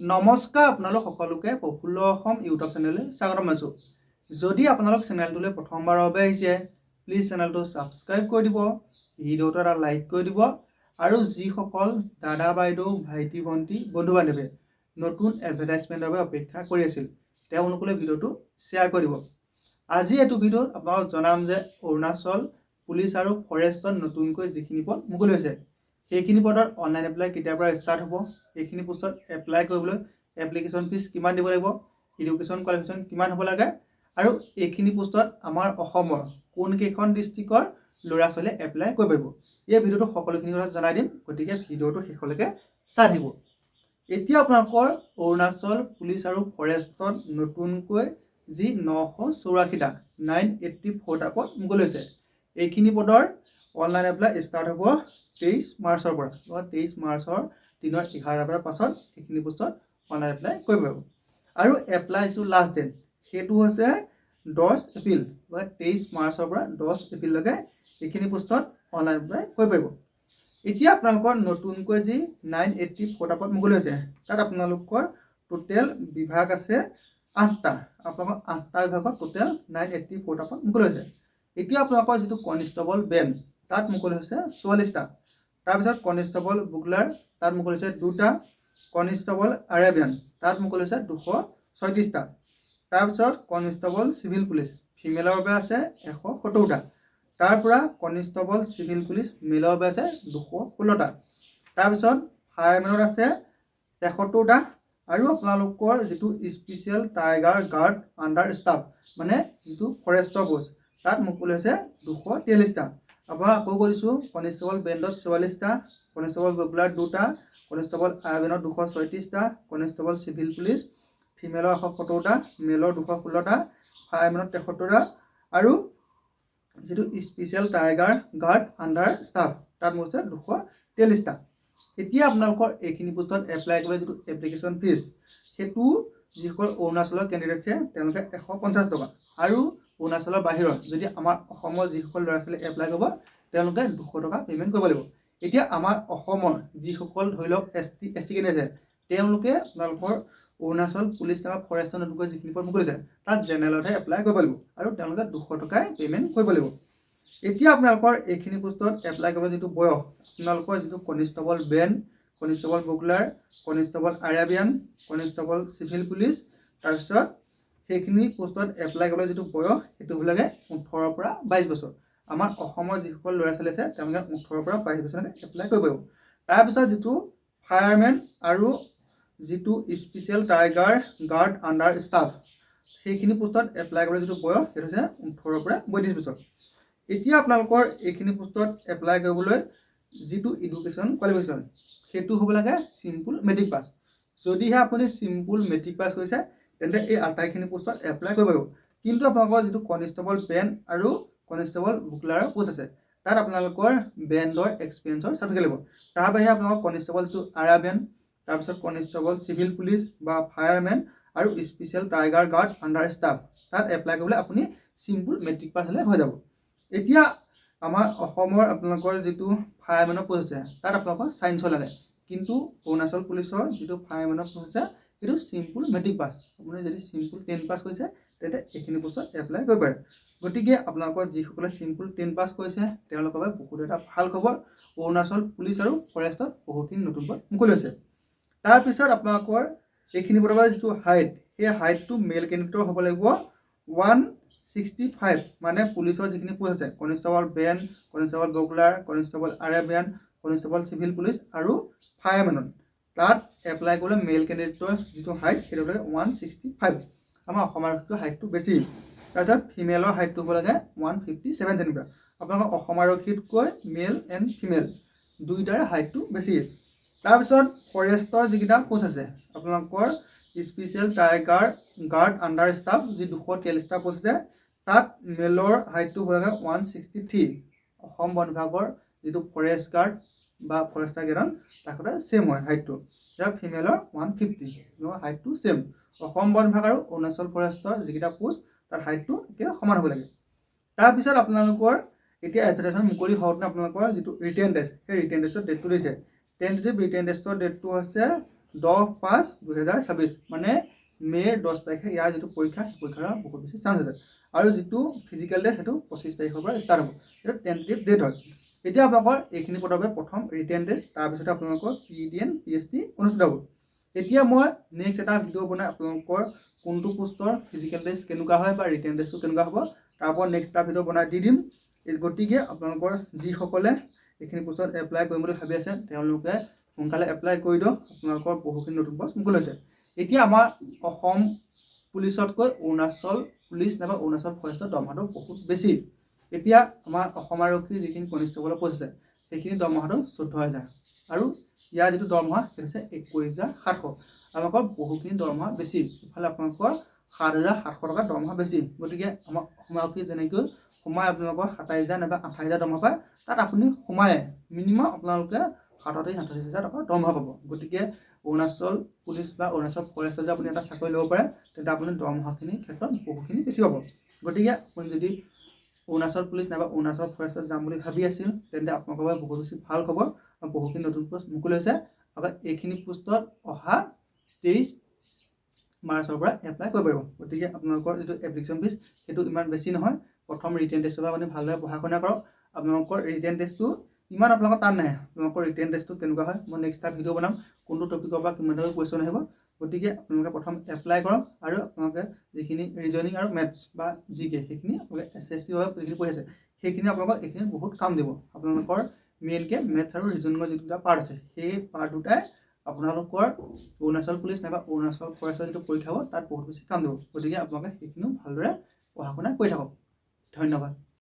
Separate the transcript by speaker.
Speaker 1: নমস্কাৰ আপোনালোক সকলোকে প্ৰফুল্ল অসম ইউটিউব চেনেললৈ স্বাগতম জনাইছোঁ। যদি আপোনালোক চেনেলটোলৈ প্ৰথমবাৰৰ বাবে আহিছে প্লিজ চেনেলটো ছাবস্ক্ৰাইব কৰি দিব, ভিডিঅ'টো এটা লাইক কৰি দিব আৰু যিসকল দাদা বাইদেউ ভাইটি ভণ্টি বন্ধু বান্ধৱে নতুন এডভাৰটাইজমেণ্টৰ বাবে অপেক্ষা কৰি আছিল তেওঁলোকলৈ ভিডিঅ'টো শ্বেয়াৰ কৰি দিব। আজি এইটো ভিডিঅ'ত আপোনালোকক জনাম যে অৰুণাচল পুলিচ আৰু ফৰেষ্টত নতুনকৈ যিখিনি পদ মুকলি হৈছে সেইখিনি পদৰ অনলাইন এপ্লাই কেতিয়াৰ পৰা ষ্টাৰ্ট হ'ব, সেইখিনি পোষ্টত এপ্লাই কৰিবলৈ এপ্লিকেশ্যন ফিজ কিমান দিব লাগিব, এডুকেশ্যন কোৱালিফিকেশ্যন কিমান হ'ব লাগে আৰু এইখিনি পোষ্টত আমাৰ অসমৰ কোনকেইখন ডিষ্ট্ৰিক্টৰ ল'ৰা ছোৱালীয়ে এপ্লাই কৰিব পাৰিব। এই ভিডিঅ'টো সকলোখিনি কথা জনাই দিম, গতিকে ভিডিঅ'টো শেষলৈকে চাই থাকিব। এতিয়া আপোনালোকৰ অৰুণাচল পুলিচ আৰু ফৰেষ্টত নতুনকৈ যি 984টা 984টা পদ মুকলি হৈছে এইখিনি পদৰ অনলাইন এপ্লাই ষ্টাৰ্ট হ'ব 23 মাৰ্চৰ পৰা। 23 মাৰ্চৰ দিনৰ 11 বজাৰ পাছত এইখিনি পোষ্টত অনলাইন এপ্লাই কৰিব পাৰিব আৰু এপ্লাই যিটো লাষ্ট ডেট সেইটো হৈছে 10 এপ্ৰিল। 23 মাৰ্চৰ পৰা 10 এপ্ৰিললৈকে এইখিনি পোষ্টত অনলাইন এপ্লাই কৰিব পাৰিব। এতিয়া আপোনালোকৰ নতুনকৈ যি 984টা পদ মুকলি হৈছে তাত আপোনালোকৰ টোটেল বিভাগ আছে 8টা। আপোনালোকৰ 8টা বিভাগত টোটেল 984টা পদ মুকলি হৈছে। এতিয়া আপোনালোকৰ যিটো কনিষ্টেবল বেণ্ড তাত মুকলি হৈছে 44টা। তাৰপিছত কনিষ্টেবল বুগলাৰ তাত মুকলি হৈছে 2টা, কনিষ্টেবল আৰেবিয়ান তাত মুকলি হৈছে 236টা। তাৰপিছত কনিষ্টেবল চিভিল পুলিচ ফিমেলৰ বাবে আছে 170টা। তাৰ পৰা কনিষ্টেবল চিভিল পুলিচ মেলৰ বাবে আছে 216টা। তাৰপিছত ফায়াৰমেনত আছে 73টা আৰু আপোনালোকৰ যিটো special tiger guard under staff মানে যিটো ফৰেষ্টৰ পোষ্ট তাত মুকলি হৈছে 243টা। আপোনাক আকৌ কৰিছোঁ কনিষ্টেবল বেণ্ডত 44টা, কনিষ্টেবল বুগলাৰ 2টা, কনিষ্টেবল আৰবিয়ানত 236টা, কনিষ্টেবল চিভিল পুলিচ ফিমেলৰ 170টা, মেলৰ 216টা, ফায়াৰমেনত 73টা আৰু যিটো special tiger guard under staff তাত মুকলি হৈছে 243টা। এতিয়া আপোনালোকৰ এইখিনি পোষ্টত এপ্লাই কৰিবলৈ যিটো এপ্লিকেশ্যন ফিজ সেইটো যিসকল অৰুণাচলৰ কেণ্ডিডেট আছে তেওঁলোকে 150 টকা আৰু অৰুণাচলৰ বাহিৰত যদি আমাৰ অসমৰ যিসকল ল'ৰা ছোৱালী এপ্লাই কৰিব তেওঁলোকে 200 টকা পে'মেণ্ট কৰিব লাগিব। এতিয়া আমাৰ অসমৰ যিসকল ধৰি লওক ST কেণ্ডিডেট আছে তেওঁলোকে আপোনালোকৰ অৰুণাচল পুলিচ বা ফৰেষ্টৰ নতুনকৈ যিখিনি পদ মুকলি হৈছে তাত জেনেৰেলতহে এপ্লাই কৰিব লাগিব আৰু তেওঁলোকে 200 টকাই পে'মেণ্ট কৰিব লাগিব। এতিয়া আপোনালোকৰ এইখিনি পোষ্টত এপ্লাই কৰিব যিটো বয়স আপোনালোকৰ যিটো constable band, constable bugler, constable আৰেবিয়ান, কনিষ্টেবল চিভিল পুলিচ তাৰপিছত সেইখিনি পোষ্টত এপ্লাই কৰিবলৈ যিটো বয়স সেইটো হ'ব লাগে 18ৰ পৰা 22 বছৰ। আমাৰ অসমৰ যিসকল ল'ৰা ছোৱালী আছে তেওঁলোকে 18ৰ পৰা 22 বছৰলৈকে এপ্লাই কৰিব পাৰিব। তাৰপিছত যিটো ফায়াৰমেন আৰু যিটো special tiger guard under staff সেইখিনি পোষ্টত এপ্লাই কৰিবলৈ যিটো বয়স সেইটো হৈছে 18ৰ পৰা 32 বছৰ। এতিয়া আপোনালোকৰ এইখিনি পোষ্টত এপ্লাই কৰিবলৈ যিটো এডুকেশ্যন কোৱালিফিকেশ্যন সেইটো হ'ব লাগে চিম্পুল মেট্ৰিক পাছ। যদিহে আপুনি চিম্পুল মেট্ৰিক পাছ কৰিছে তেন্তে এই আটাইখিনি পোষ্টত এপ্লাই কৰিব পাৰিব। কিন্তু আপোনালোকৰ যিটো কনিষ্টেবল বেণ্ড আৰু কনিষ্টেবল বুগলাৰৰ পোষ্ট আছে তাত আপোনালোকৰ বেণ্ডৰ এক্সপিৰিয়েঞ্চৰ চাৰ্টিফিকেট লাগিব। তাৰ বাহিৰে আপোনালোকৰ কনিষ্টেবল যিটো আৰাবিয়ান তাৰপিছত কনিষ্টেবল চিভিল পুলিচ বা ফায়াৰমেন আৰু special tiger guard under staff তাত এপ্লাই কৰিবলৈ আপুনি চিম্পুল মেট্ৰিক পাছ হ'লে হৈ যাব। এতিয়া আমাৰ অসমৰ আপোনালোকৰ যিটো ফায়াৰমেনৰ পোষ্ট আছে তাত আপোনালোকৰ ছায়েন্সৰ লাগে, কিন্তু অৰুণাচল পুলিচৰ যিটো ফায়াৰমেনৰ পোষ্ট আছে সেইটো চিম্পুল মেট্ৰিক পাছ। আপুনি যদি চিম্পুল 10 পাছ কৰিছে তেন্তে এইখিনি পোষ্টত এপ্লাই কৰিব পাৰে। গতিকে আপোনালোকৰ যিসকলে চিম্পুল 10 পাছ কৰিছে তেওঁলোকৰ বাবে বহুত এটা ভাল খবৰ, অৰুণাচল পুলিচ আৰু ফৰেষ্টত বহুতখিনি নতুন পদ মুকলি হৈছে। তাৰপিছত আপোনালোকৰ এইখিনি পদৰ বাবে যিটো হাইট সেই হাইটটো মেল কেণ্ডিডেটৰ হ'ব লাগিব 165 মানে পুলিচৰ যিখিনি পোষ্ট আছে constable band, constable bugler, constable আৰেবিয়ান, কনিষ্টেবল চিভিল পুলিচ আৰু ফায়াৰমেনত তাত এপ্লাই কৰিবলৈ মেল কেণ্ডিডেটৰ যিটো হাইট সেইটো হ'ব লাগে 165। আমাৰ অসমৰ হাইটটো বেছি। তাৰপিছত ফিমেলৰ হাইটটো হ'ব লাগে 157 চেণ্টিমিটাৰ। আপোনালোকৰ অসম আৰক্ষীতকৈ মেল এণ্ড ফিমেল দুয়োটাৰে হাইটটো বেছি। তাৰপিছত ফৰেষ্টৰ যিকেইটা পোষ্ট আছে আপোনালোকৰ special tiger guard under staff যি 243টা পোষ্ট আছে তাত মেলৰ হাইটটো হ'ব লাগে 163। অসম বন বিভাগৰ যিটো ফৰেষ্ট গাৰ্ড বা ফৰেষ্টাৰ কেইজন তাতে ছেম হয় হাইটটো। এতিয়া ফিমেলৰ 150 হাইটটো ছেম। অসম বন বিভাগ আৰু অৰুণাচল ফৰেষ্টৰ যিকেইটা পোষ্ট তাৰ হাইটটো একে সমান হ'ব লাগে। তাৰপিছত আপোনালোকৰ এতিয়া এডভাৰটাইজমেণ্ট মুকলি হওঁতে আপোনালোকৰ যিটো ৰিটেন টেষ্ট সেই ৰিটেন টেষ্টৰ ডেটটো দিছে। টেণ্টেটিভ ৰিটেন টেষ্টৰ ডেটটো হৈছে 10/5/2026 মানে মে'ৰ 10 তাৰিখে ইয়াৰ যিটো পৰীক্ষা সেই পৰীক্ষাৰ বহুত বেছি চান্স আছে আৰু যিটো ফিজিকেল টেষ্ট সেইটো 25 তাৰিখৰ পৰা ষ্টাৰ্ট হ'ব এইটো টেণ্টেটিভ ডেট হয় এতিয়া আপোনালোকৰ এইখিনি পদৰ বাবে প্ৰথম ৰিটেন টেষ্ট তাৰপিছতে আপোনালোকৰ PDN PST অনুষ্ঠিত হ'ব এতিয়া মই নেক্সট এটা ভিডিঅ' বনাই আপোনালোকৰ কোনটো পোষ্টৰ ফিজিকেল টেষ্ট কেনেকুৱা হয় বা ৰিটেন টেষ্টটো কেনেকুৱা হ'ব তাৰ ওপৰত নেক্সট এটা ভিডিঅ' বনাই দি দিম গতিকে আপোনালোকৰ যিসকলে এইখিনি পোষ্টত এপ্লাই কৰিম বুলি ভাবি আছে তেওঁলোকে সোনকালে এপ্লাই কৰি দিয়ক আপোনালোকৰ বহুখিনি নতুন পোষ্ট মুকলি হৈছে এতিয়া আমাৰ অসম পুলিচতকৈ অৰুণাচল পুলিচ নাইবা অৰুণাচল ফৰেষ্টৰ দৰমহাটো বহুত বেছি এতিয়া আমাৰ অসম আৰক্ষীৰ যিখিনি কনিষ্টেবলৰ পোষ্ট আছে সেইখিনি দৰমহাটো 14,000 আৰু ইয়াৰ যিটো দৰমহা সেইটো হৈছে 21,700 আপোনালোকৰ বহুখিনি দৰমহা বেছি ইফালে আপোনালোকৰ 7,700 টকা দৰমহা বেছি গতিকে আমাৰ অসম আৰক্ষী যেনেকৈ সোমাই আপোনালোকৰ 27,000 নাইবা 28,000 দৰমহা পায় তাত আপুনি সোমাই মিনিমাম আপোনালোকে 37,000-38,000 টকা দৰমহা পাব গতিকে অৰুণাচল পুলিচ বা অৰুণাচল ফৰেষ্টত যদি আপুনি এটা চাকৰি ল'ব পাৰে তেন্তে আপুনি দৰমহাখিনিৰ ক্ষেত্ৰত বহুখিনি বেছি পাব গতিকে আপুনি যদি অৰুণাচল পুলিচ নাইবা অৰুণাচল ফৰেষ্টত যাম বুলি ভাবি আছিল তেন্তে আপোনালোকৰ বাবে বহুত বেছি ভাল খবৰ আৰু বহুখিনি নতুন পোষ্ট মুকলি হৈছে আৰু এইখিনি পোষ্টত অহা 23 মাৰ্চৰ পৰা এপ্লাই কৰিব পাৰিব গতিকে আপোনালোকৰ যিটো এপ্লিকেশ্যন ফিজ সেইটো ইমান বেছি নহয় প্ৰথম ৰিটেন টেষ্টৰ পৰা আপুনি ভালদৰে পঢ়া শুনা কৰক আপোনালোকৰ ৰিটেন টেষ্টটো ইমান আপোনালোকৰ টান নাহে আপোনালোকৰ ৰিটেন টেষ্টটো কেনেকুৱা হয় মই নেক্সট এটা ভিডিঅ' বনাম কোনটো টপিকৰ পৰা কিমানটা কুৱেশ্যন আহিব গতিকে আপোনালোকে প্ৰথম এপ্লাই কৰক আৰু আপোনালোকে যিখিনি ৰিজনিং আৰু মেথছ বা জিকে সেইখিনি আপোনালোকে SSC যিখিনি পঢ়ি আছে সেইখিনি আপোনালোকক এইখিনি বহুত কাম দিব আপোনালোকৰ মেইনকৈ মেথছ আৰু ৰিজনিঙৰ যিটো দুটা পাৰ্ট আছে সেই পাৰ্ট দুটাই আপোনালোকৰ অৰুণাচল পুলিচ নাইবা অৰুণাচল ফৰেষ্টৰ যিটো পৰীক্ষা হ'ব তাত বহুত বেছি কাম দিব গতিকে আপোনালোকে সেইখিনিও ভালদৰে পঢ়া শুনা কৰি থাকক ধন্যবাদ